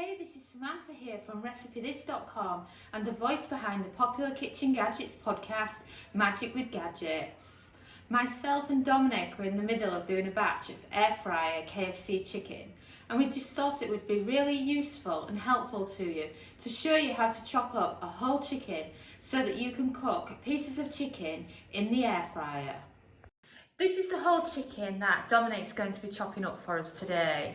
Hey, this is Samantha here from RecipeThis.com and the voice behind the popular Kitchen Gadgets podcast, Magic with Gadgets. Myself and Dominic were in the middle of doing a batch of air fryer KFC chicken, and we just thought it would be really useful and helpful to you to show you how to chop up a whole chicken so that you can cook pieces of chicken in the air fryer. This is the whole chicken that Dominic's going to be chopping up for us today.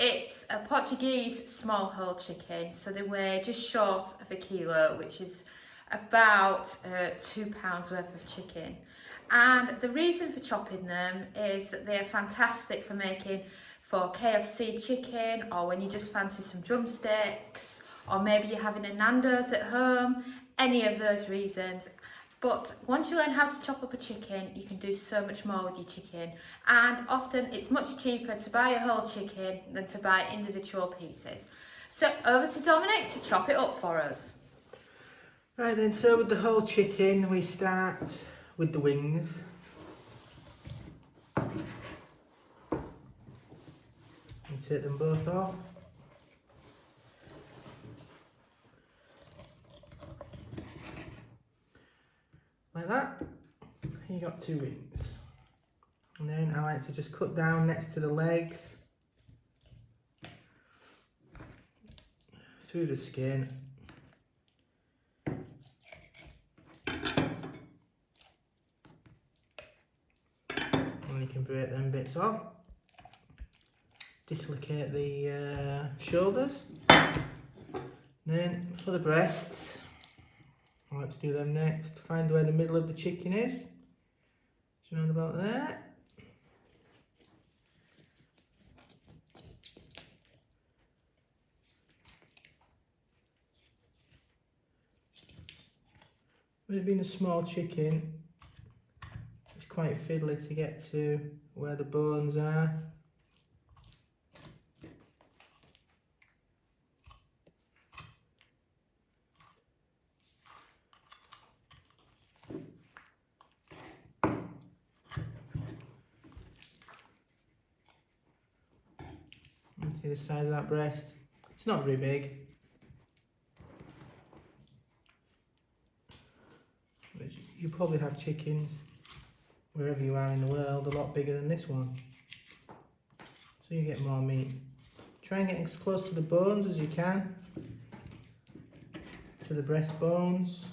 It's a Portuguese small whole chicken, so they weigh just short of a kilo, which is about £2 worth of chicken. And the reason for chopping them is that they're fantastic for making for KFC chicken, or when you just fancy some drumsticks, or maybe you're having a Nando's at home, any of those reasons. But once you learn how to chop up a chicken, you can do so much more with your chicken. And often it's much cheaper to buy a whole chicken than to buy individual pieces. So over to Dominic to chop it up for us. Right then, so with the whole chicken, we start with the wings. You take them both off. Like that, you got two wings. And then I like to just cut down next to the legs, through the skin. And you can break them bits off. Dislocate the shoulders. Then for the breasts, I like to do them next. To find where the middle of the chicken is. Do you know about that? With it being a small chicken, it's quite fiddly to get to where the bones are. See the size of that breast? It's not very big. But you probably have chickens wherever you are in the world a lot bigger than this one. So you get more meat. Try and get as close to the bones as you can. To the breastbones.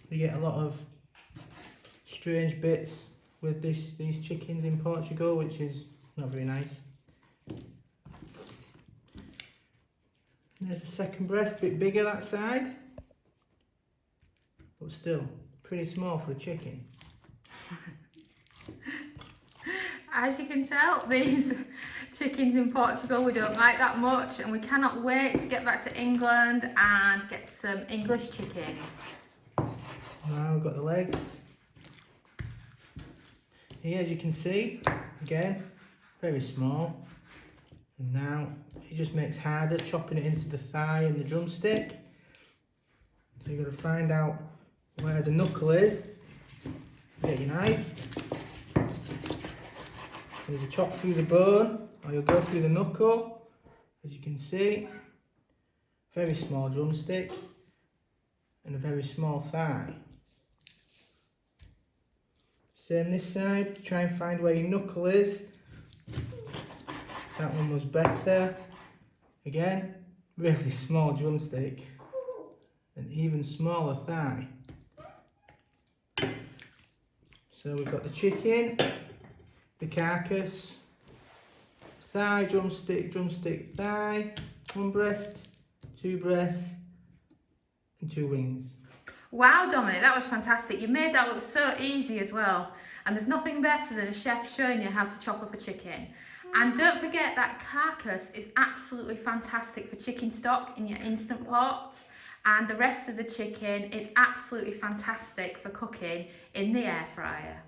You get a lot of strange bits with these chickens in Portugal, which is not very nice. There's the second breast, a bit bigger that side, but still pretty small for a chicken. As you can tell, these chickens in Portugal we don't like that much, and we cannot wait to get back to England and get some English chickens. Now we've got the legs. Here, as you can see, again, very small. And now it just makes harder chopping it into the thigh and the drumstick. So you've got to find out where the knuckle is. Get your knife. You'll either chop through the bone or you'll go through the knuckle. As you can see, very small drumstick and a very small thigh. Same this side, try and find where your knuckle is. That one was better. Again, really small drumstick. An even smaller thigh. So we've got the chicken, the carcass, thigh, drumstick, drumstick, thigh, one breast, two breasts, and two wings. Wow, Dominic, that was fantastic. You made that look so easy as well. And there's nothing better than a chef showing you how to chop up a chicken. And don't forget that carcass is absolutely fantastic for chicken stock in your Instant Pot. And the rest of the chicken is absolutely fantastic for cooking in the air fryer.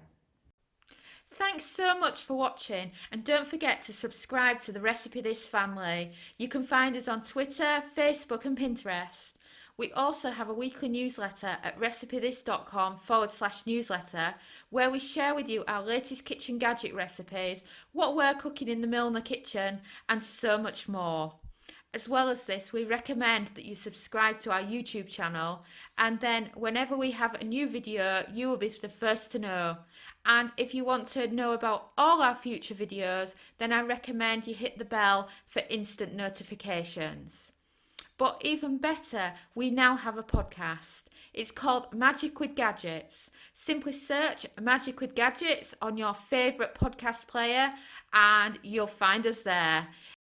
Thanks so much for watching, and don't forget to subscribe to the Recipe This family. You can find us on Twitter, Facebook and Pinterest. We also have a weekly newsletter at recipethis.com/newsletter where we share with you our latest kitchen gadget recipes, what we're cooking in the Milner kitchen, and so much more. As well as this, we recommend that you subscribe to our YouTube channel, and then whenever we have a new video, you will be the first to know. And if you want to know about all our future videos, then I recommend you hit the bell for instant notifications. But even better, we now have a podcast. It's called Magic with Gadgets. Simply search Magic with Gadgets on your favourite podcast player and you'll find us there.